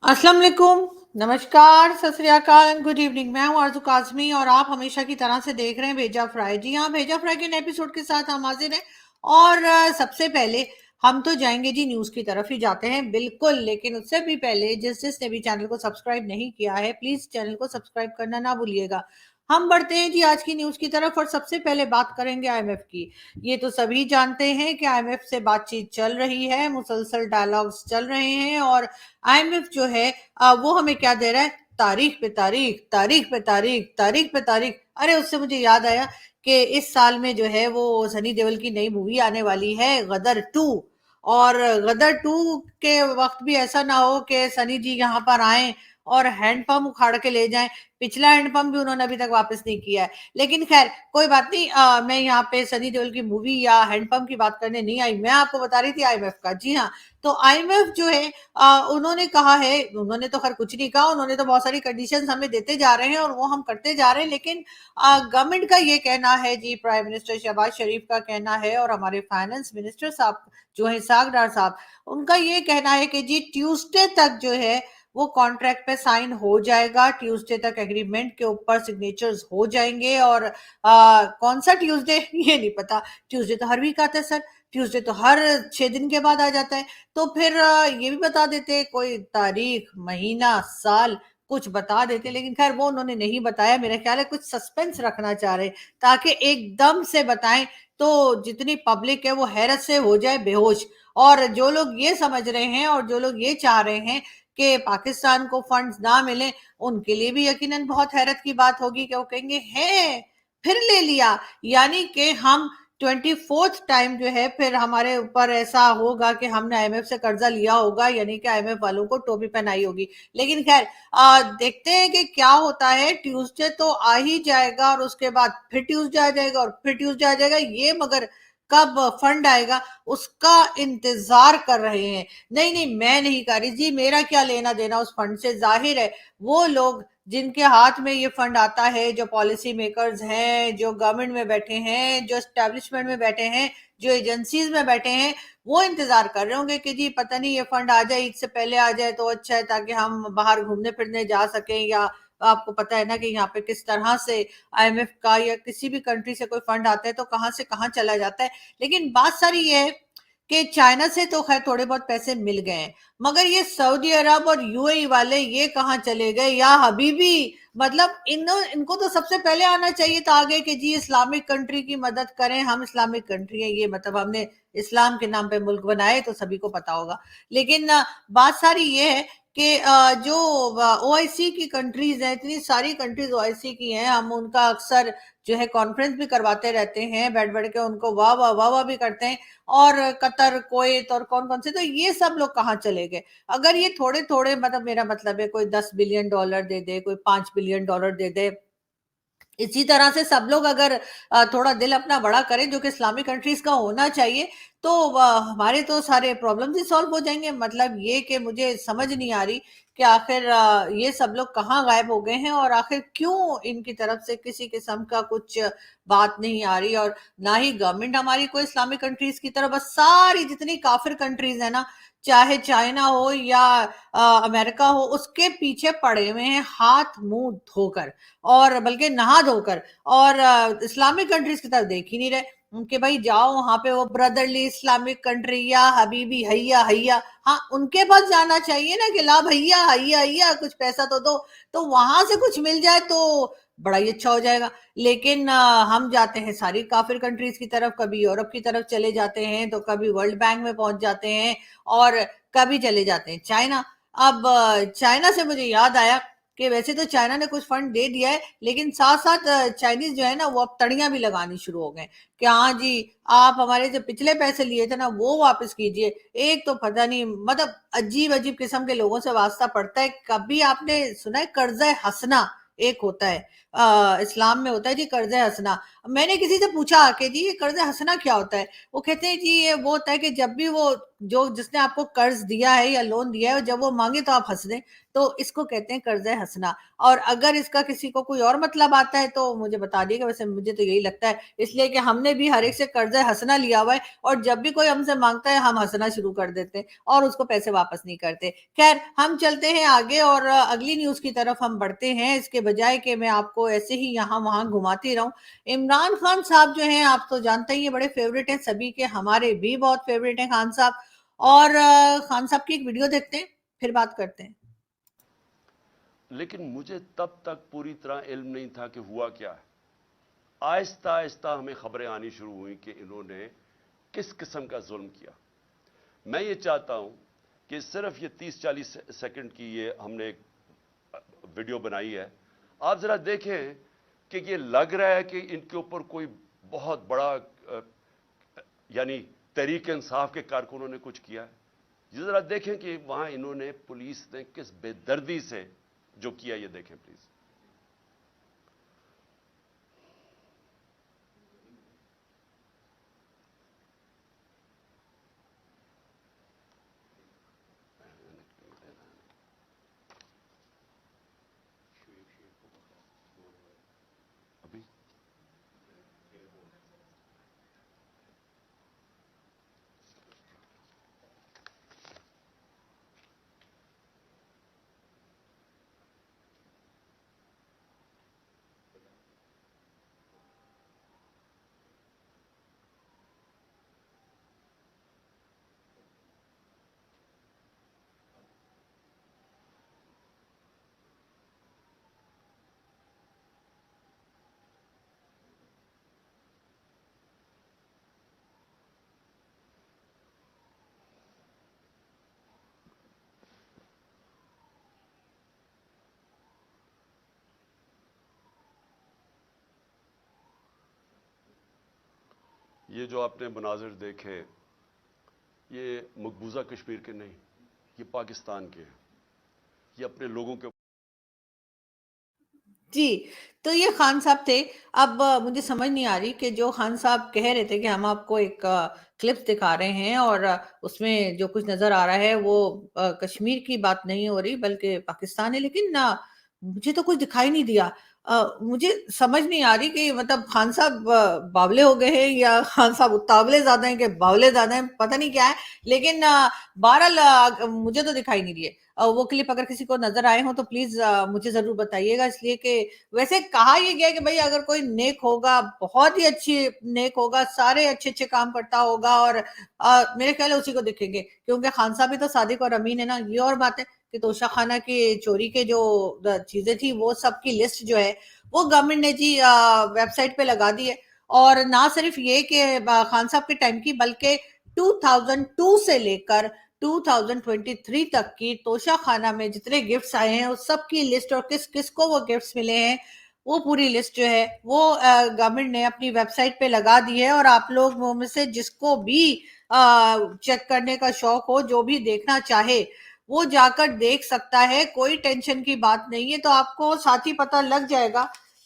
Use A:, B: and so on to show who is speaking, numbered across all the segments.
A: अस्सलाम वालेकुम, नमस्कार, सत श्री अकाल एंड गुड इवनिंग। मैं हूँ आरज़ू काज़मी और आप हमेशा की तरह से देख रहे हैं भेजा फ्राई। जी हाँ, भेजा फ्राई के नए एपिसोड के साथ हम हाज़िर हैं और सबसे पहले हम तो जाएँगे जी न्यूज़ की तरफ ही जाते हैं, बिल्कुल। लेकिन उससे भी पहले जिसने भी चैनल को सब्सक्राइब नहीं किया है, प्लीज़ चैनल को सब्सक्राइब करना ना भूलिएगा। हम बढ़ते हैं जी आज की न्यूज़ की तरफ और सबसे पहले बात करेंगे आईएमएफ की। ये तो सभी जानते हैं कि आईएमएफ से बातचीत चल रही है, मुसलसल डायलॉग्स चल रहे हैं और आईएमएफ जो है वो हमें क्या दे रहा है, तारीख पे तारीख, तारीख पे तारीख, तारीख पे तारीख। अरे उससे मुझे याद आया कि इस साल में जो है वो सनी देओल की नई मूवी आने वाली है गदर 2। और गदर 2 के वक्त भी ऐसा ना हो कि सनी जी यहाँ पर आए और हैंडपंप उखाड़ के ले जाएं। पिछला हैंडपंप भी उन्होंने अभी तक वापस नहीं किया है। लेकिन खैर कोई बात नहीं, मैं यहाँ पे सनी देओल की मूवी या हैंडपंप की बात करने नहीं आई, मैं आपको बता रही थी आईएमएफ का। जी हाँ, तो आईएमएफ जो है उन्होंने कहा है, उन्होंने तो खैर कुछ नहीं कहा, उन्होंने तो बहुत सारी कंडीशंस हमें देते जा रहे हैं और वो हम करते जा रहे हैं। लेकिन गवर्नमेंट का ये कहना है जी, प्राइम मिनिस्टर शहबाज शरीफ का कहना है और हमारे फाइनेंस मिनिस्टर साहब जो है इसाक डार साहब, उनका ये कहना है कि जी ट्यूसडे तक जो है वो कॉन्ट्रैक्ट पे साइन हो जाएगा, ट्यूसडे तक एग्रीमेंट के ऊपर सिग्नेचर्स हो जाएंगे। और कौन सा ट्यूसडे ये नहीं पता। ट्यूसडे तो हर वीक आता है सर, ट्यूसडे तो हर 6 दिन के बाद आ जाता है। तो फिर ये भी बता देते, कोई तारीख, महीना, साल कुछ बता देते। लेकिन खैर वो उन्होंने नहीं बताया। मेरा ख्याल है कुछ सस्पेंस रखना चाह रहे ताकि एकदम से बताएं तो जितनी पब्लिक है वो हैरत से हो जाए बेहोश। और जो लोग ये समझ रहे हैं और जो लोग ये चाह रहे हैं कि पाकिस्तान को फंड्स ना मिले, उनके लिए भी यकीनन बहुत हैरत की बात होगी कि वो कहेंगे है फिर ले लिया। यानी कि हम 24th टाइम जो है फिर हमारे ऊपर ऐसा होगा कि हमने आईएमएफ से कर्जा लिया होगा, यानी कि आईएमएफ वालों को टोपी पहनाई होगी। लेकिन खैर देखते हैं कि क्या होता है। ट्यूसडे तो आ ही जाएगा और उसके बाद फिर ट्यूसडे आ जाएगा और फिर ट्यूसडे आ जाएगा। ये मगर कब फंड आएगा उसका इंतजार कर रहे हैं। नहीं नहीं, मैं नहीं कर रही जी, मेरा क्या लेना देना उस फंड से। जाहिर है वो लोग जिनके हाथ में ये फंड आता है, जो पॉलिसी मेकर्स हैं, जो गवर्नमेंट में बैठे हैं, जो एस्टेब्लिशमेंट में बैठे हैं, जो एजेंसीज में बैठे हैं, वो इंतजार कर रहे होंगे कि जी पता नहीं ये फंड आ जाए, ईद से पहले आ जाए तो अच्छा है, ताकि हम बाहर घूमने फिरने जा सकें। या आपको पता है ना कि यहाँ पे किस तरह से आईएमएफ का या किसी भी कंट्री से कोई फंड आता है तो कहाँ से कहाँ चला जाता है। लेकिन बात सारी ये है कि चाइना से तो खैर थोड़े बहुत पैसे मिल गए हैं, मगर ये सऊदी अरब और यूएई वाले ये कहाँ चले गए या हबीबी। मतलब इनको तो सबसे पहले आना चाहिए था आगे कि जी इस्लामिक कंट्री की मदद करें, हम इस्लामिक कंट्री है, ये मतलब हमने इस्लाम के नाम पे मुल्क बनाए तो सभी को पता होगा। लेकिन बात सारी ये है कि जो ओआईसी की कंट्रीज हैं, इतनी सारी कंट्रीज ओआईसी की हैं, हम उनका अक्सर जो है कॉन्फ्रेंस भी करवाते रहते हैं, बैठ बैठ के उनको वाह वाह वाह वाह भी करते हैं। और कतर, कुवैत और कौन कौन से, तो ये सब लोग कहाँ चले गए। अगर ये थोड़े थोड़े, मतलब मेरा मतलब है कोई $10 बिलियन दे दे, कोई $5 बिलियन दे दे, इसी तरह से सब लोग अगर थोड़ा दिल अपना बड़ा करें, जो कि इस्लामिक कंट्रीज का होना चाहिए, तो हमारे तो सारे प्रॉब्लम्स ही सॉल्व हो जाएंगे। मतलब ये कि मुझे समझ नहीं आ रही कि आखिर ये सब लोग कहाँ गायब हो गए हैं और आखिर क्यों इनकी तरफ से किसी किस्म का कुछ बात नहीं आ रही। और ना ही गवर्नमेंट हमारी कोई इस्लामिक कंट्रीज की तरफ, बस सारी जितनी काफिर कंट्रीज है ना, चाहे चाइना हो या अमेरिका हो, उसके पीछे पड़े हुए हैं हाथ मुंह धोकर, और बल्कि नहा धोकर। और इस्लामिक कंट्रीज की तरफ देख ही नहीं रहे उनके। भाई जाओ वहां पे वो ब्रदरली इस्लामिक कंट्री या हबीबी हैया हैया, हाँ उनके पास जाना चाहिए ना कि ला भैया हैया हैया कुछ पैसा तो दो, तो वहां से कुछ मिल जाए तो बड़ा ही अच्छा हो जाएगा। लेकिन हम जाते हैं सारी काफिर कंट्रीज की तरफ, कभी यूरोप की तरफ चले जाते हैं, तो कभी वर्ल्ड बैंक में पहुंच जाते हैं, और कभी चले जाते हैं चाइना। अब चाइना से मुझे याद आया कि वैसे तो चाइना ने कुछ फंड दे दिया है, लेकिन साथ साथ चाइनीज जो है ना वो अब तड़ियां भी लगानी शुरू हो गए कि हाँ जी आप हमारे जो पिछले पैसे लिए थे ना वो वापस कीजिए। एक तो पता नहीं, मतलब अजीब अजीब किस्म के लोगों से वास्ता पड़ता है। कभी आपने सुना है कर्जा हसना एक होता है, इस्लाम में होता है जी कर्जा हसना। मैंने किसी से पूछा कि जी ये कर्जा हसना क्या होता है, वो कहते हैं जी ये वो होता है कि जब भी वो जो जिसने आपको कर्ज दिया है या लोन दिया है, और जब वो मांगे तो आप हंस दें, तो इसको कहते हैं कर्ज है हंसना। और अगर इसका किसी को कोई और मतलब आता है तो मुझे बता दिएगा, वैसे मुझे तो यही लगता है, इसलिए कि हमने भी हर एक से कर्ज है हंसना लिया हुआ है, और जब भी कोई हमसे मांगता है हम हंसना शुरू कर देते हैं और उसको पैसे वापस नहीं करते। खैर, हम चलते हैं आगे और अगली न्यूज की तरफ हम बढ़ते हैं, इसके बजाय कि मैं आपको ऐसे ही यहाँ वहां घुमाती रहूं। इमरान खान साहब जो हैं, आप तो जानते ही हैं, बड़े फेवरेट हैं सभी के, हमारे भी बहुत फेवरेट हैं खान साहब। और खान साहब की एक वीडियो देखते हैं, फिर बात करते हैं।
B: लेकिन मुझे तब तक पूरी तरह इल्म नहीं था कि हुआ क्या है। आहिस्ता आहिस्ता हमें खबरें आनी शुरू हुई कि इन्होंने किस किस्म का जुल्म किया। मैं ये चाहता हूं कि सिर्फ ये 30-40 सेकंड की ये हमने एक वीडियो बनाई है, आप जरा देखें कि ये लग रहा है कि इनके ऊपर कोई बहुत बड़ा यानी तहरीक इंसाफ के कारकुनों ने कुछ किया है। ये जरा देखें कि वहां इन्होंने, पुलिस ने किस बेदर्दी से जो किया, ये देखें प्लीज। अभी ये जो आपने मनाजिर देखे, ये मकबूजा कश्मीर के नहीं, ये पाकिस्तान के हैं। ये अपने लोगों के
A: जी, तो ये खान साहब थे। अब मुझे समझ नहीं आ रही कि जो खान साहब कह रहे थे कि हम आपको एक क्लिप्स दिखा रहे हैं, और उसमें जो कुछ नज़र आ रहा है वो कश्मीर की बात नहीं हो रही बल्कि पाकिस्तान है, लेकिन मुझे तो कुछ दिखाई नहीं दिया। मुझे समझ नहीं आ रही कि मतलब खान साहब बावले हो गए हैं या खान साहब उतावले ज़्यादा हैं कि बावले ज़्यादा हैं, पता नहीं क्या है। लेकिन बहरहाल मुझे तो दिखाई नहीं दिए। वो क्लिप अगर किसी को नजर आए हो तो प्लीज मुझे जरूर बताइएगा, इसलिए कि वैसे कहा ये गया कि भाई अगर कोई नेक होगा, बहुत ही अच्छी नेक होगा, सारे अच्छे अच्छे काम करता होगा, और मेरे ख्याल है उसी को दिखेंगे, क्योंकि खान साहब भी तो सादिक और अमीन है ना। ये और बात है कि तोशा खाना की चोरी के जो चीजें थी वो सब की लिस्ट जो है वो गवर्नमेंट ने जी वेबसाइट पे लगा दी है। और ना सिर्फ ये कि खान साहब के टाइम की, बल्कि 2002 से लेकर 2023 तक की तोशा खाना में जितने गिफ्ट्स आए हैं उस सब की लिस्ट, और किस किस को वो गिफ्ट्स मिले हैं, वो पूरी लिस्ट जो है वो गवर्नमेंट ने अपनी वेबसाइट पे लगा दी है। और आप लोग में से जिसको भी चेक करने का शौक हो, जो भी देखना चाहे, वो जाकर देख सकता है, कोई टेंशन की बात नहीं है। तो आपको साथ ही पता लग जाएगा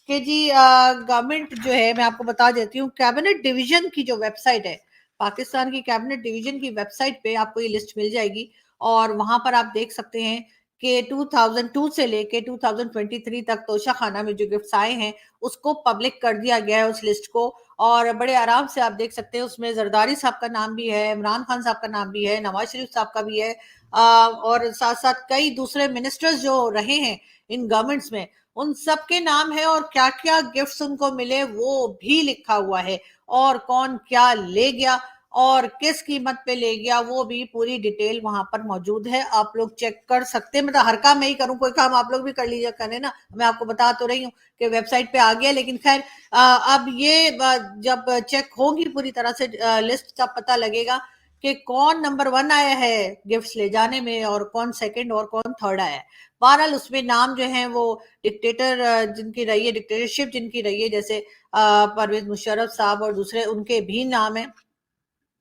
A: कि जी गवर्नमेंट जो है, मैं आपको बता देती हूँ, कैबिनेट डिवीजन की जो वेबसाइट है, पाकिस्तान की कैबिनेट डिवीजन की वेबसाइट पे आपको ये लिस्ट मिल जाएगी। और वहां पर आप देख सकते हैं कि 2002 से लेके 2023 तक तोशा खाना में जो गिफ्ट्स आए हैं उसको पब्लिक कर दिया गया है, उस लिस्ट को। और बड़े आराम से आप देख सकते हैं, उसमें जरदारी साहब का नाम भी है, इमरान खान साहब का नाम भी है, नवाज शरीफ साहब का भी है, और साथ साथ कई दूसरे मिनिस्टर्स जो रहे हैं इन गवर्नमेंट्स में, उन सब के नाम है, और क्या क्या गिफ्ट्स उनको मिले वो भी लिखा हुआ है, और कौन क्या ले गया और किस कीमत पे ले गया वो भी पूरी डिटेल वहां पर मौजूद है। आप लोग चेक कर सकते हैं, मतलब हर काम मैं ही करूं, कोई काम आप लोग भी कर लीजिए, करें ना। मैं आपको बता तो रही हूँ कि वेबसाइट पे आ गया, लेकिन खैर अब ये जब चेक होगी पूरी तरह से लिस्ट, तब पता लगेगा कि कौन नंबर 1 आया है गिफ्ट्स ले जाने में, और कौन सेकंड और कौन थर्ड आया है। बहरहाल उसमें नाम जो है वो डिक्टेटर जिनकी रही है, डिक्टेटरशिप जिनकी रही है, जैसे परवेज मुशर्रफ साहब और दूसरे, उनके भी नाम है।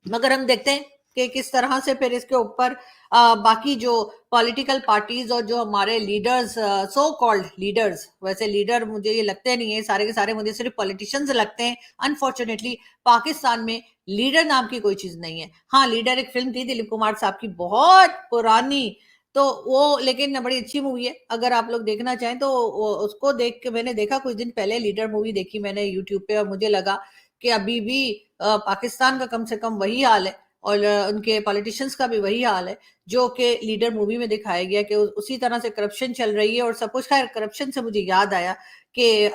A: मगर हम देखते हैं कि किस तरह से फिर इसके ऊपर बाकी जो पॉलिटिकल पार्टीज और जो हमारे लीडर्स, सो कॉल्ड लीडर्स, वैसे लीडर मुझे ये लगते नहीं है, सारे के सारे मुझे सिर्फ पॉलिटिशियंस लगते हैं अनफॉर्चुनेटली पाकिस्तान में, لیڈر نام کی کوئی چیز نہیں ہے. ہاں لیڈر ایک فلم تھی دلیپ کمار صاحب کی بہت پرانی, تو وہ لیکن بڑی اچھی مووی ہے, اگر آپ لوگ دیکھنا چاہیں تو اس کو دیکھ کے میں نے دیکھا کچھ دن پہلے لیڈر مووی دیکھی میں نے یوٹیوب پہ, اور مجھے لگا کہ ابھی بھی پاکستان کا کم سے کم وہی حال ہے اور ان کے پالیٹیشنز کا بھی وہی حال ہے جو کہ لیڈر مووی میں دکھایا گیا, کہ اسی طرح سے کرپشن چل رہی ہے اور سب کچھ. خیر کرپشن سے مجھے یاد آیا کہ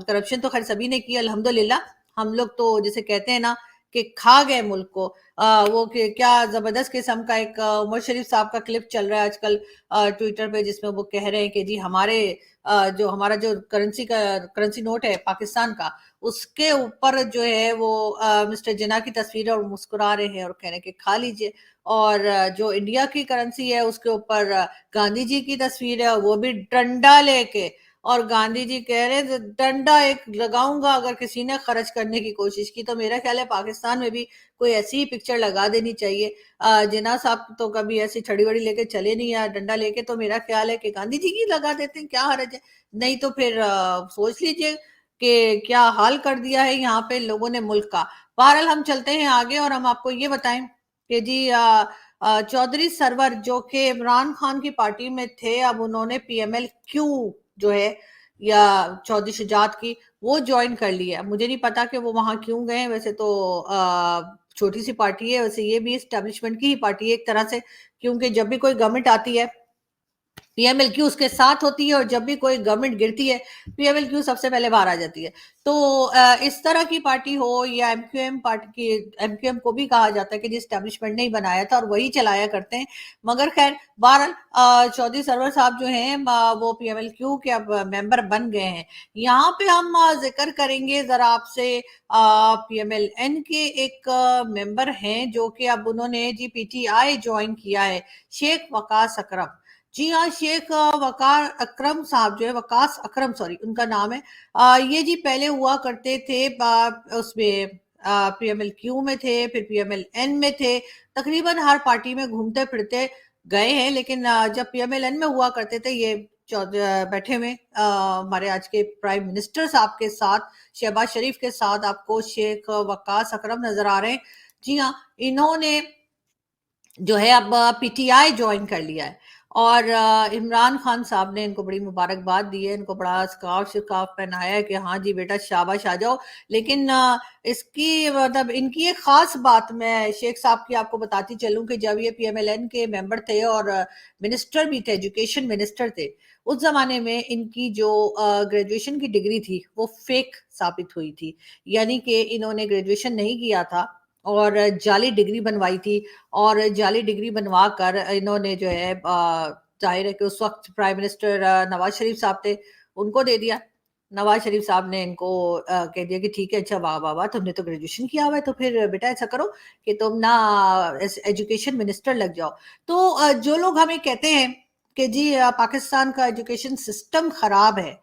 A: کرپشن تو خیر سبھی نے کی الحمدللہ, ہم لوگ تو جیسے کہتے ہیں نا کہ کھا گئے ملک کو. وہ کیا زبردست قسم کا ایک عمر شریف صاحب کا کلپ چل رہا ہے آج کل ٹویٹر پہ, جس میں وہ کہہ رہے ہیں کہ جی ہمارا جو کرنسی نوٹ ہے پاکستان کا, اس کے اوپر جو ہے وہ مسٹر جناح کی تصویر ہے اور مسکرا رہے ہیں اور کہہ رہے ہیں کہ کھا لیجئے, اور جو انڈیا کی کرنسی ہے اس کے اوپر گاندھی جی کی تصویر ہے, وہ بھی ڈنڈا لے کے, اور گاندھی جی کہہ رہے ہیں ڈنڈا ایک لگاؤں گا اگر کسی نے خرچ کرنے کی کوشش کی. تو میرا خیال ہے پاکستان میں بھی کوئی ایسی ہی پکچر لگا دینی چاہیے. جناح صاحب تو کبھی ایسی چھڑی وڑی لے کے چلے نہیں, یا ڈنڈا لے کے, تو میرا خیال ہے کہ گاندھی جی کی لگا دیتے ہیں, کیا حرج ہے. نہیں تو پھر سوچ لیجئے کہ کیا حال کر دیا ہے یہاں پہ لوگوں نے ملک کا. بہرحال ہم چلتے ہیں آگے, اور ہم آپ کو یہ بتائیں کہ جی چودھری سرور جو کہ عمران خان کی پارٹی میں تھے, اب انہوں نے پی ایم ایل کیو جو ہے یا چودھری شجاعت کی وہ جوائن کر لیا. مجھے نہیں پتا کہ وہ وہاں کیوں گئے, ویسے تو چھوٹی سی پارٹی ہے, ویسے یہ بھی اسٹیبلشمنٹ کی ہی پارٹی ہے ایک طرح سے, کیونکہ جب بھی کوئی گورنمنٹ آتی ہے پی ایم ایل کیو اس کے ساتھ ہوتی ہے, اور جب بھی کوئی گورنمنٹ گرتی ہے پی ایم ایل کیو سب سے پہلے باہر آ جاتی ہے. تو اس طرح کی پارٹی ہو یا ایم کیو ایم پارٹی کی, ایم کیو ایم کو بھی کہا جاتا ہے کہ جی اسٹیبلشمنٹ نے ہی بنایا تھا اور وہی چلایا کرتے ہیں. مگر خیر بہرحال چودھری سرور صاحب جو ہیں وہ پی ایم ایل کیو کے اب ممبر بن گئے ہیں. یہاں پہ ہم ذکر کریں گے ذرا آپ سے پی ایم ایل این کے ایک ممبر ہیں جو کہ اب انہوں نے جی پی ٹی آئی جوائن کیا ہے, شیخ وقاص اکرم. جی ہاں, شیخ وقار اکرم صاحب جو ہے, وقاص اکرم سوری ان کا نام ہے, یہ جی پہلے ہوا کرتے تھے اس میں پی ایم ایل کیو میں تھے, پھر پی ایم ایل این میں تھے, تقریباً ہر پارٹی میں گھومتے پھرتے گئے ہیں. لیکن جب پی ایم ایل این میں ہوا کرتے تھے یہ بیٹھے ہوئے ہمارے آج کے پرائم منسٹر صاحب کے ساتھ, شہباز شریف کے ساتھ آپ کو شیخ وقاص اکرم نظر آ رہے ہیں. جی ہاں, انہوں نے جو ہے اب پی ٹی آئی جوائن کر لیا ہے, اور عمران خان صاحب نے ان کو بڑی مبارکباد دی ہے, ان کو بڑا سکارف پہنایا ہے کہ ہاں جی بیٹا شاباش آ جاؤ. لیکن اس کی مطلب ان کی ایک خاص بات میں شیخ صاحب کی آپ کو بتاتی چلوں کہ جب یہ پی ایم ایل این کے ممبر تھے اور منسٹر بھی تھے, ایجوکیشن منسٹر تھے, اس زمانے میں ان کی جو گریجویشن کی ڈگری تھی وہ فیک ثابت ہوئی تھی, یعنی کہ انہوں نے گریجویشن نہیں کیا تھا اور جعلی ڈگری بنوائی تھی, اور جعلی ڈگری بنوا کر انہوں نے جو ہے ظاہر ہے کہ اس وقت پرائم منسٹر نواز شریف صاحب تھے, ان کو دے دیا. نواز شریف صاحب نے ان کو کہہ دیا کہ ٹھیک ہے, اچھا واہ واہ واہ تم نے تو گریجویشن کیا ہوا ہے, تو پھر بیٹا ایسا کرو کہ تم نا ایجوکیشن منسٹر لگ جاؤ. تو جو لوگ ہمیں کہتے ہیں کہ جی پاکستان کا ایجوکیشن سسٹم خراب ہے,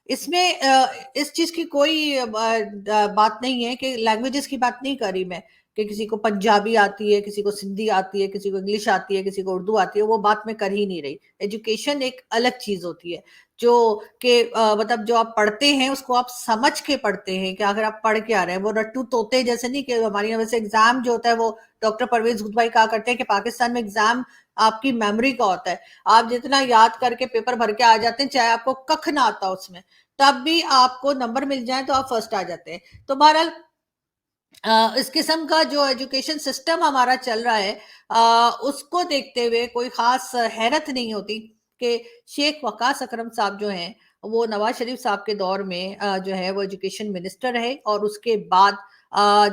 A: اس میں اس چیز کی کوئی بات نہیں ہے کہ لینگویجز کی بات نہیں کر رہی میں, کہ کسی کو پنجابی آتی ہے, کسی کو سندھی آتی ہے, کسی کو انگلش آتی ہے, کسی کو اردو آتی ہے, وہ بات میں کر ہی نہیں رہی. ایجوکیشن ایک الگ چیز ہوتی ہے جو کہ مطلب جو آپ پڑھتے ہیں اس کو آپ سمجھ کے پڑھتے ہیں, کہ اگر آپ پڑھ کے آ رہے ہیں, وہ رٹو توتے جیسے نہیں کہ ہماری یہاں ویسے ایگزام جو ہوتا ہے وہ ڈاکٹر پرویز خود بھائی کہا کرتے ہیں کہ پاکستان میں ایگزام آپ کی میموری کا ہوتا ہے, آپ جتنا یاد کر کے پیپر بھر کے آ جاتے ہیں چاہے آپ کو ککھ نہ آتا اس میں, تب بھی آپ کو نمبر مل جائیں تو آپ فرسٹ آ جاتے ہیں. تو بہرحال اس قسم کا جو ایجوکیشن سسٹم ہمارا چل رہا ہے اس کو دیکھتے ہوئے کوئی خاص حیرت نہیں ہوتی کہ شیخ وقاص اکرم صاحب جو ہیں وہ نواز شریف صاحب کے دور میں جو ہے وہ ایجوکیشن منسٹر رہے, اور اس کے بعد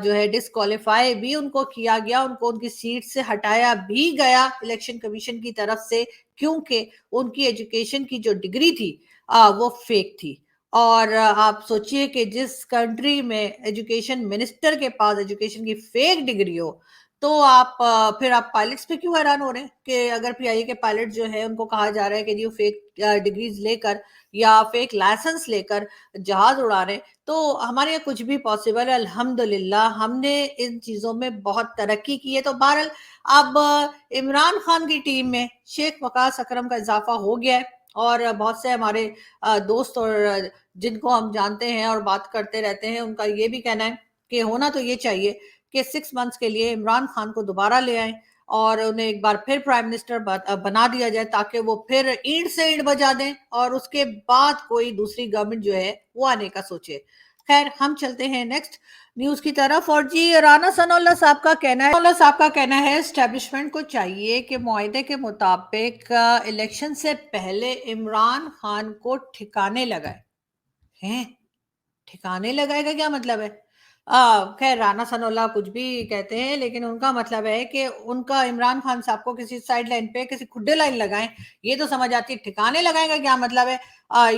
A: جو ہے ڈسکوالیفائی بھی ان کو کیا گیا, ان کو ان کی سیٹ سے ہٹایا بھی گیا الیکشن کمیشن کی طرف سے, کیونکہ ان کی ایجوکیشن کی جو ڈگری تھی وہ فیک تھی. اور آپ سوچئے کہ جس کنٹری میں ایجوکیشن منسٹر کے پاس ایجوکیشن کی فیک ڈگری ہو, تو آپ پھر آپ پائلٹس پہ کیوں حیران ہو رہے ہیں کہ اگر پی آئی اے کے پائلٹ جو ہے ان کو کہا جا رہا ہے کہ جی وہ فیک ڈگریز لے کر یا فیک لائسنس لے کر جہاز اڑا رہے ہیں. تو ہمارے یہاں کچھ بھی پاسبل ہے الحمدللہ, ہم نے ان چیزوں میں بہت ترقی کی ہے. تو بہرحال اب عمران خان کی ٹیم میں شیخ وقاص اکرم کا اضافہ ہو گیا ہے, اور بہت سے ہمارے دوست اور جن کو ہم جانتے ہیں اور بات کرتے رہتے ہیں ان کا یہ بھی کہنا ہے کہ ہونا تو یہ چاہیے कि 6 मंथ्स के लिए इमरान खान को दोबारा ले आएं और उन्हें एक बार फिर प्राइम मिनिस्टर बना दिया जाए, ताकि वो फिर ईंट से ईंट बजा दें और उसके बाद कोई दूसरी गवर्नमेंट जो है वो आने का सोचे। खैर, हम चलते हैं नेक्स्ट न्यूज की तरफ। और जी, राना सनाउल्लाह साहब का कहना है एस्टेब्लिशमेंट को चाहिए कि मुआहदे के मुताबिक इलेक्शन से पहले इमरान खान को ठिकाने लगाए। हैं, ठिकाने लगाएगा क्या मतलब है? खैर, राना सनाउल्लाह कुछ भी कहते हैं, लेकिन उनका मतलब है कि उनका इमरान खान साहब को किसी साइड लाइन पे किसी खुड्डे लाइन लगाएं, ये तो समझ आती है। ठिकाने लगाएगा क्या मतलब है?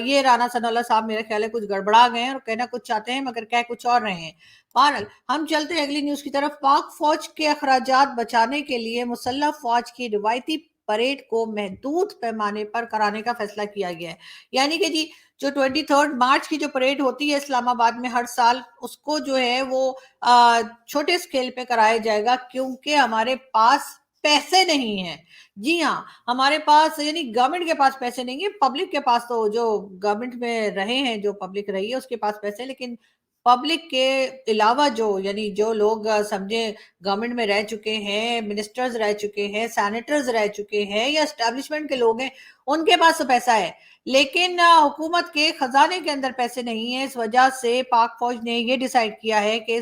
A: ये राना सनाउल्लाह साहब मेरे ख्याल है कुछ गड़बड़ा गए हैं और कहना कुछ चाहते हैं मगर कह कुछ और रहे हैं। बहरहाल, हम चलते हैं अगली न्यूज की तरफ। पाक फौज के अखराजात बचाने के लिए मुसल्लह फौज की रिवायती परेड को महदूद पैमाने पर कराने का फैसला किया गया है। यानी कि जी, जो 23 मार्च की जो परेड होती है इस्लामाबाद में हर साल, उसको जो है वो छोटे स्केल पे कराया जाएगा, क्योंकि हमारे पास पैसे नहीं है। जी हाँ, हमारे पास यानी गवर्नमेंट के पास पैसे नहीं है, पब्लिक के पास तो जो गवर्नमेंट में रहे हैं, जो पब्लिक रही है उसके पास पैसे, लेकिन पब्लिक के अलावा जो यानी जो लोग समझे गवर्नमेंट में रह चुके हैं, मिनिस्टर्स रह चुके हैं, सेनेटर्स रह चुके हैं या एस्टैब्लिशमेंट के लोग हैं, उनके पास तो पैसा है, लेकिन हुकूमत के खजाने के अंदर पैसे नहीं है। इस वजह से पाक फौज ने ये डिसाइड किया है कि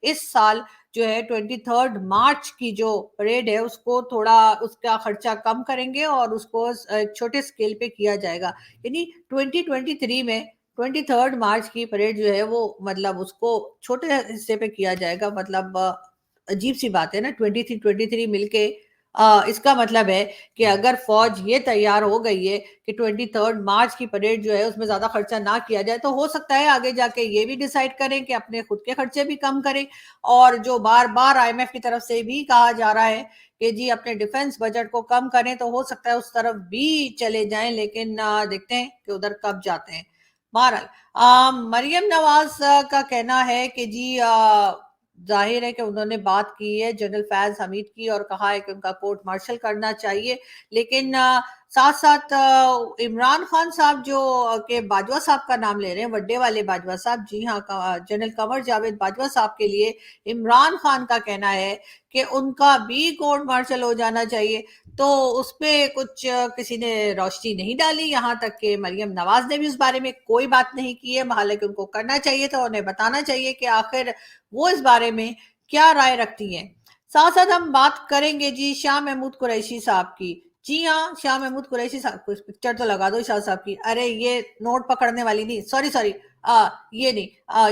A: इस साल जो है 23 मार्च की जो परेड है उसको थोड़ा उसका खर्चा कम करेंगे और उसको छोटे स्केल पे किया जाएगा। यानी 2023 में 23 मार्च की परेड जो है वो मतलब उसको छोटे हिस्से पे किया जाएगा। मतलब अजीब सी बात है ना, 23 मिलके। इसका मतलब है कि अगर फौज ये तैयार हो गई है कि 23 मार्च की परेड जो है उसमें ज्यादा खर्चा ना किया जाए, तो हो सकता है आगे जाके ये भी डिसाइड करें कि अपने खुद के खर्चे भी कम करें। और जो बार बार आईएमएफ की तरफ से भी कहा जा रहा है कि जी अपने डिफेंस बजट को कम करें, तो हो सकता है उस तरफ भी चले जाएं, लेकिन देखते हैं कि उधर कब जाते हैं। बहरहाल, मरियम नवाज का कहना है कि जी जाहिर है कि उन्होंने बात की है जनरल फैज हमीद की और कहा है कि उनका कोर्ट मार्शल करना चाहिए, लेकिन साथ साथ इमरान खान साहब जो के बाजवा साहब का नाम ले रहे हैं, वड्डे वाले बाजवा साहब, जी हाँ, जनरल कमर जावेद बाजवा साहब के लिए इमरान खान का कहना है कि उनका भी कोर्ट मार्शल हो जाना चाहिए। तो उस पे कुछ किसी ने रोशनी नहीं डाली, यहाँ तक कि मरियम नवाज ने भी उस बारे में कोई बात नहीं की है। हालांकि उनको करना चाहिए था, उन्हें बताना चाहिए कि आखिर वो इस बारे में क्या राय रखती हैं। साथ साथ हम बात करेंगे जी शाह महमूद कुरैशी साहब की। जी हाँ, शाह महमूद कुरैशी साहब, कुछ पिक्चर तो लगा दो शाह साहब की। अरे ये नोट पकड़ने वाली नहीं, सॉरी सॉरी, ये नहीं,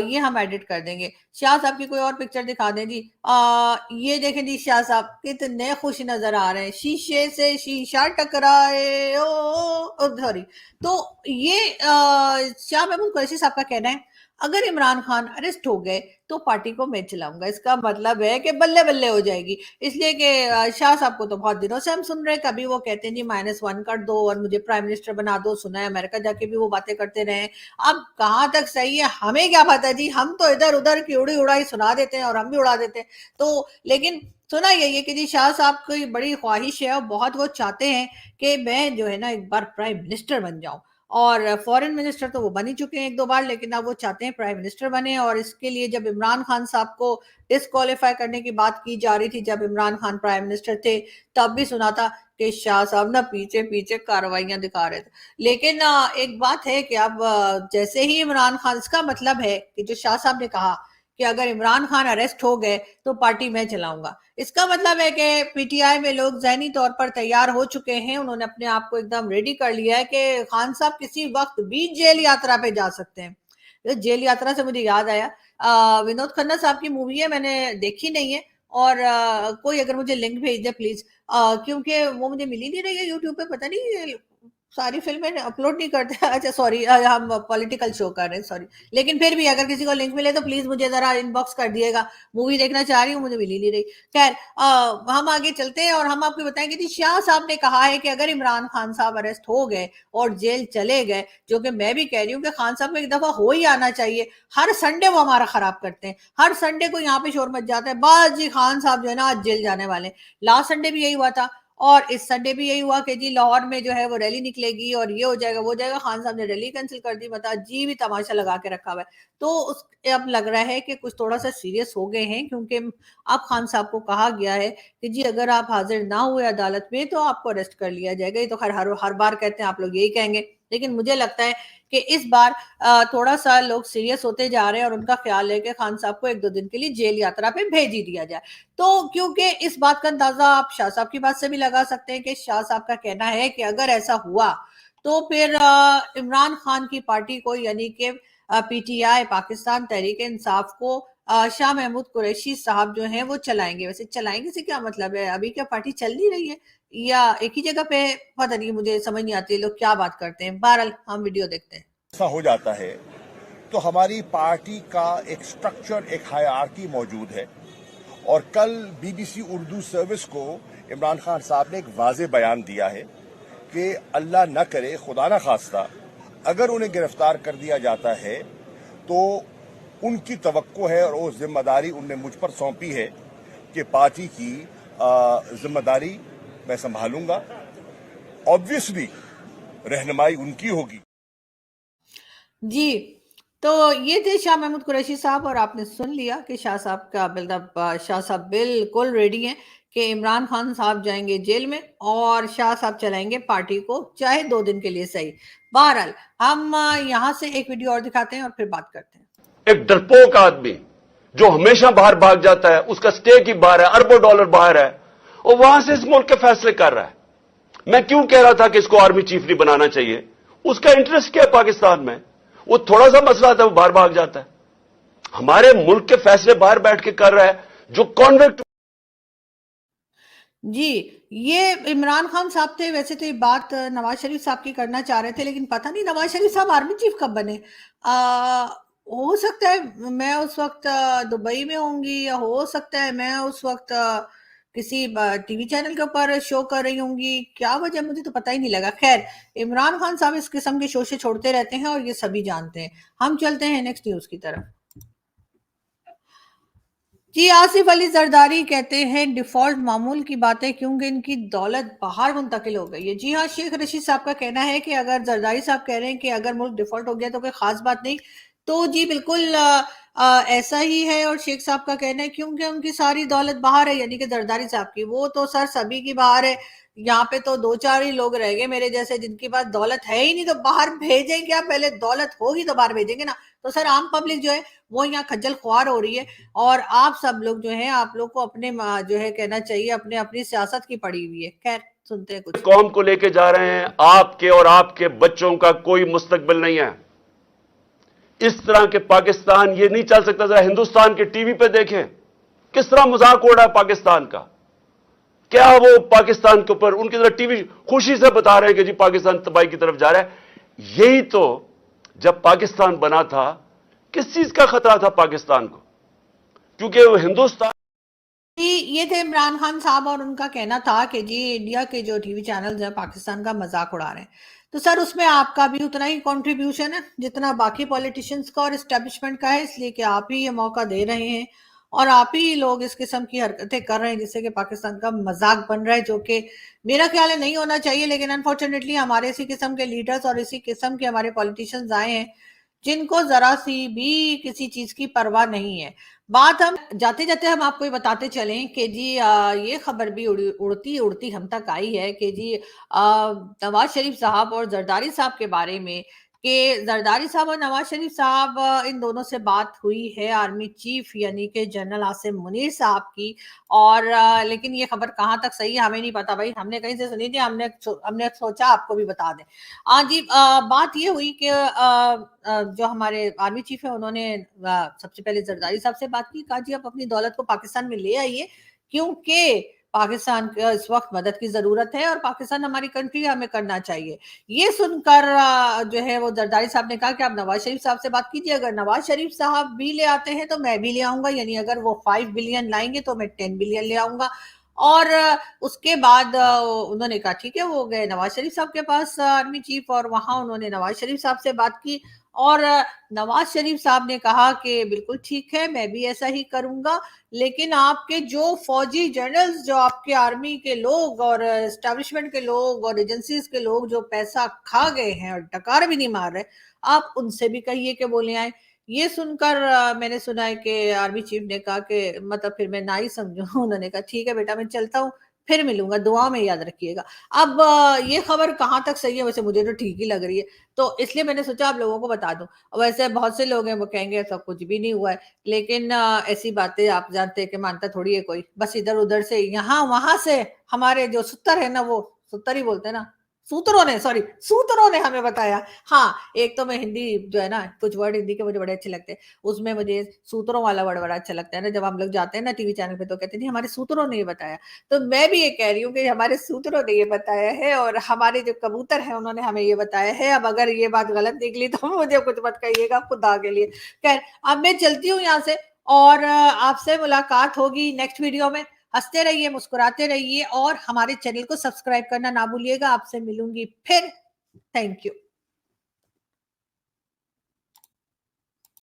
A: ये हम एडिट कर देंगे। शाह साहब की कोई और पिक्चर दिखा दें जी। ये देखें जी, शाह साहब कितने खुश नजर आ रहे हैं, शीशे से शीशा टकराए ओ सॉरी। तो ये शाह महमूद कुरैशी साहब का कहना है अगर इमरान खान अरेस्ट हो गए तो पार्टी को मैं चलाऊंगा। इसका मतलब है कि बल्ले बल्ले हो जाएगी, इसलिए कि शाह साहब को तो बहुत दिनों से हम सुन रहे हैं, कभी वो कहते हैं जी -1 कर दो और मुझे प्राइम मिनिस्टर बना दो, सुना है अमेरिका जाके भी वो बातें करते रहे। अब कहाँ तक सही है हमें क्या पता जी, हम तो इधर उधर की उड़ी उड़ाई सुना देते हैं और हम भी उड़ा देते हैं। तो लेकिन सुना यही है कि जी शाह साहब की बड़ी ख्वाहिश है और बहुत वो चाहते हैं कि मैं जो है ना एक बार प्राइम मिनिस्टर बन जाऊं। और फॉरेन मिनिस्टर तो वो बन ही चुके हैं 1-2 बार, लेकिन अब वो चाहते हैं प्राइम मिनिस्टर बने। और इसके लिए जब इमरान खान साहब को डिस्क्वालीफाई करने की बात की जा रही थी, जब इमरान खान प्राइम मिनिस्टर थे, तब भी सुना था कि शाह साहब ना पीछे पीछे कार्रवाइयां दिखा रहे थे। लेकिन एक बात है कि अब जैसे ही इमरान खान, इसका मतलब है कि जो शाह साहब ने कहा कि अगर इमरान खान अरेस्ट हो गए तो पार्टी मैं चलाऊंगा, इसका मतलब है कि पीटीआई में लोग ज़हनी तौर पर तैयार हो चुके हैं। उन्होंने अपने आप को एकदम रेडी कर लिया है कि खान साहब किसी वक्त भी जेल यात्रा पे जा सकते हैं। तो जेल यात्रा से मुझे याद आया, विनोद खन्ना साहब की मूवी है, मैंने देखी नहीं है। और कोई अगर मुझे लिंक भेज दे प्लीज, क्योंकि वो मुझे मिल ही नहीं रही है यूट्यूब पे, पता नहीं सारी फिल्में अपलोड नहीं करते। अच्छा सॉरी, हम पॉलिटिकल शो कर रहे हैं, सॉरी। लेकिन फिर भी अगर किसी को लिंक मिले तो प्लीज मुझे जरा इनबॉक्स कर दिएगा, मूवी देखना चाह रही हूँ, मुझे मिल ही नहीं रही। खैर, हम आगे चलते हैं और हम आपको बताएंगे कि शाह साहब ने कहा है कि अगर इमरान खान साहब अरेस्ट हो गए और जेल चले गए, जो कि मैं भी कह रही हूँ कि खान साहब को एक दफा हो ही आना चाहिए। हर संडे वो हमारा खराब करते हैं, हर संडे को यहाँ पे शोर मच जाता है, बस जी खान साहब जो है ना आज जेल जाने वाले। लास्ट संडे भी यही हुआ था اور اس سنڈے بھی یہی ہوا کہ جی لاہور میں جو ہے وہ ریلی نکلے گی اور یہ ہو جائے گا وہ ہو جائے گا. خان صاحب نے ریلی کینسل کر دی. بتا جی بھی تماشا لگا کے رکھا ہوا ہے. تو اب لگ رہا ہے کہ کچھ تھوڑا سا سیریس ہو گئے ہیں, کیونکہ اب خان صاحب کو کہا گیا ہے کہ جی اگر آپ حاضر نہ ہوئے عدالت میں تو آپ کو اریسٹ کر لیا جائے گا. یہ تو خیر ہر بار کہتے ہیں, آپ لوگ یہی کہیں گے, لیکن مجھے لگتا ہے کہ اس بار تھوڑا سا لوگ سیریس ہوتے جا رہے ہیں اور ان کا خیال ہے کہ خان صاحب کو 1-2 دن کے لیے جیل یاترا پہ بھیج ہی دیا جائے. تو کیونکہ اس بات کا اندازہ آپ شاہ صاحب کی بات سے بھی لگا سکتے ہیں کہ شاہ صاحب کا کہنا ہے کہ اگر ایسا ہوا تو پھر عمران خان کی پارٹی کو یعنی کہ P T I Pakistan Tehreek Insaf کو شاہ محمود قریشی صاحب جو ہیں وہ چلائیں گے. ویسے چلائیں گے سے کیا مطلب ہے, ابھی کیا پارٹی چل نہیں رہی ہے یا ایک ہی جگہ پہ, پتہ نہیں, مجھے سمجھ نہیں آتی لوگ کیا بات کرتے ہیں. بہرحال ہم ویڈیو دیکھتے ہیں.
C: ایسا ہو جاتا ہے تو ہماری پارٹی کا ایک سٹرکچر, ایک ہائرارکی موجود ہے, اور کل B B C Urdu service کو عمران خان صاحب نے ایک واضح بیان دیا ہے کہ اللہ نہ کرے, خدا نہ خواستہ, اگر انہیں گرفتار کر دیا جاتا ہے تو ان کی توقع ہے اور وہ ذمہ داری انہوں نے مجھ پر سونپی ہے کہ پارٹی کی ذمہ داری میں سنبھالوں گا. آبویسلی رہنمائی ان کی ہوگی.
A: جی تو یہ تھے شاہ محمود قریشی صاحب, اور آپ نے سن لیا کہ شاہ صاحب بالکل ریڈی ہیں کہ عمران خان صاحب جائیں گے جیل میں اور شاہ صاحب چلائیں گے پارٹی کو, چاہے 2 دن کے لیے صحیح. بہرحال ہم یہاں سے ایک ویڈیو اور دکھاتے ہیں اور پھر بات کرتے ہیں.
B: ایک ڈرپوک آدمی جو ہمیشہ باہر بھاگ جاتا ہے, اس کا سٹیک ہی باہر ہے, اربوں ڈالر باہر ہے, اور وہاں سے اس ملک کے فیصلے کر رہا ہے. میں کیوں کہہ رہا تھا کہ اس کو آرمی چیف نہیں بنانا چاہیے؟ اس کا انٹرسٹ کیا ہے پاکستان میں؟ وہ تھوڑا سا مسئلہ آتا ہے وہ باہر بھاگ جاتا ہے. ہمارے ملک کے فیصلے باہر بیٹھ کے کر رہا ہے جو کانویکٹ.
A: جی یہ عمران خان صاحب تھے. ویسے تو یہ بات نواز شریف صاحب کی کرنا چاہ رہے تھے, لیکن پتہ نہیں نواز شریف صاحب آرمی چیف کب بنے. ہو سکتا ہے میں اس وقت دبئی میں ہوں گی, یا ہو سکتا ہے میں اس وقت کسی ٹی وی چینل کے اوپر شو کر رہی ہوں گی. کیا وجہ مجھے تو پتہ ہی نہیں لگا. خیر, عمران خان صاحب اس قسم کے شو سے چھوڑتے رہتے ہیں اور یہ سبھی جانتے ہیں. ہم چلتے ہیں نیکسٹ نیوز کی طرف. جی آصف علی زرداری کہتے ہیں ڈیفالٹ معمول کی باتیں کیونکہ ان کی دولت باہر منتقل ہو گئی ہے. جی ہاں, شیخ رشید صاحب کا کہنا ہے کہ اگر زرداری صاحب کہہ رہے ہیں کہ اگر ملک ڈیفالٹ ہو گیا تو کوئی خاص بات نہیں, تو جی بالکل ایسا ہی ہے. اور شیخ صاحب کا کہنا ہے کیونکہ ان کی ساری دولت باہر ہے, یعنی کہ زرداری صاحب کی, وہ تو سر سبھی کی باہر ہے. یہاں پہ تو 2-4 ہی لوگ رہ گئے میرے جیسے جن کے پاس دولت ہے ہی نہیں, تو باہر بھیجیں کیا؟ پہلے دولت ہوگی تو باہر بھیجیں گے نا. تو سر عام پبلک جو ہے وہ یہاں کھجل خوار ہو رہی ہے, اور آپ سب لوگ جو ہیں, آپ لوگ کو اپنے جو ہے کہنا چاہیے اپنی سیاست کی پڑی ہوئی ہے. خیر سنتے ہیں کچھ.
B: قوم کو لے کے جا رہے ہیں, آپ کے اور آپ کے بچوں کا کوئی مستقبل نہیں ہے. اس طرح کے پاکستان یہ نہیں چل سکتا. ذرا ہندوستان کے ٹی وی پہ دیکھیں کس طرح مذاق اڑ رہا ہے پاکستان کا. کیا وہ پاکستان کے اوپر ان کی طرح ٹی وی خوشی سے بتا رہے ہیں کہ جی پاکستان تباہی کی طرف جا رہا ہے. یہی تو جب پاکستان بنا تھا کس چیز کا خطرہ تھا پاکستان کو؟ کیونکہ وہ ہندوستان.
A: جی یہ تھے عمران خان صاحب, اور ان کا کہنا تھا کہ جی انڈیا کے جو ٹی وی چینلز ہیں پاکستان کا مذاق اڑا رہے ہیں. تو سر اس میں آپ کا بھی اتنا ہی کنٹریبیوشن ہے جتنا باقی پولیٹیشینز کا اور اسٹیبلشمنٹ کا ہے, اس لیے کہ آپ ہی یہ موقع دے رہے ہیں اور آپ ہی لوگ اس قسم کی حرکتیں کر رہے ہیں جس سے کہ پاکستان کا مذاق بن رہا ہے, جو کہ میرا خیال ہے نہیں ہونا چاہیے. لیکن انفارچونیٹلی ہمارے اسی قسم کے لیڈرز اور اسی قسم کے ہمارے پولیٹیشینز آئے ہیں جن کو ذرا سی بھی کسی چیز کی پرواہ نہیں ہے. بات ہم جاتے جاتے ہم آپ کو یہ بتاتے چلیں کہ جی یہ خبر بھی اڑتی ہم تک آئی ہے کہ جی نواز شریف صاحب اور زرداری صاحب کے بارے میں, کہ زرداری صاحب اور نواز شریف صاحب ان دونوں سے بات ہوئی ہے آرمی چیف یعنی کہ جنرل عاصم منیر صاحب کی. اور لیکن یہ خبر کہاں تک صحیح ہے ہمیں نہیں پتا بھائی, ہم نے کہیں سے سنی تھی, ہم نے سوچا آپ کو بھی بتا دیں. جی بات یہ ہوئی کہ جو ہمارے آرمی چیف ہیں انہوں نے سب سے پہلے زرداری صاحب سے بات کی, کہا جی آپ اپنی دولت کو پاکستان میں لے آئیے کیونکہ پاکستان کو اس وقت مدد کی ضرورت ہے اور پاکستان ہماری کنٹری, ہمیں کرنا چاہیے. یہ سن کر جو ہے وہ زرداری صاحب نے کہا کہ آپ نواز شریف صاحب سے بات کیجیے, اگر نواز شریف صاحب بھی لے آتے ہیں تو میں بھی لے آؤں گا, یعنی اگر وہ 5 بلین لائیں گے تو میں 10 بلین لے آؤں گا. اور उसके बाद उन्होंने कहा ठीक है, वो गए नवाज शरीफ साहब के पास आर्मी चीफ, और वहां उन्होंने नवाज शरीफ साहब से बात की, और नवाज शरीफ साहब ने कहा कि बिल्कुल ठीक है, मैं भी ऐसा ही करूंगा, लेकिन आपके जो फौजी जनरल्स, जो आपके आर्मी के लोग और एस्टैब्लिशमेंट के लोग और एजेंसीज के लोग जो पैसा खा गए हैं और डकार भी नहीं मार रहे, आप उनसे भी कहिए कि वो ले आए। ये सुनकर मैंने सुना है कि आर्मी चीफ ने कहा कि मतलब फिर मैं ना ही समझूं। उन्होंने कहा ठीक है बेटा, मैं चलता हूँ, फिर मिलूंगा, दुआ में याद रखिएगा। अब ये खबर कहाँ तक सही है, वैसे मुझे तो ठीक ही लग रही है, तो इसलिए मैंने सोचा आप लोगों को बता दूं। वैसे बहुत से लोग हैं वो कहेंगे ऐसा कुछ भी नहीं हुआ है, लेकिन ऐसी बातें आप जानते हैं कि मानता थोड़ी है कोई, बस इधर उधर से यहाँ वहां से हमारे जो सूत्र है ना, वो सूत्र ही बोलते हैं ना, सूत्रों ने हमें बताया। हाँ, एक तो मैं हिंदी जो है ना, कुछ वर्ड हिंदी के मुझे बड़े अच्छे लगते हैं, उसमें मुझे सूत्रों वाला वर्ड बड़ा अच्छा लगता है ना, जब हम लोग जाते हैं ना टीवी चैनल पे तो कहते हैं हमारे सूत्रों ने ये बताया। तो मैं भी ये कह रही हूँ कि हमारे सूत्रों ने ये बताया है, और हमारे जो कबूतर है उन्होंने हमें ये बताया है। अब अगर ये बात गलत निकली तो मुझे कुछ मत कहिएगा, खुदा के लिए। खैर, अब मैं चलती हूँ यहाँ से, और आपसे मुलाकात होगी नेक्स्ट वीडियो में। हंसते रहिए, मुस्कुराते रहिए, और हमारे चैनल को सब्सक्राइब करना ना भूलिएगा। आपसे मिलूंगी फिर। Thank you.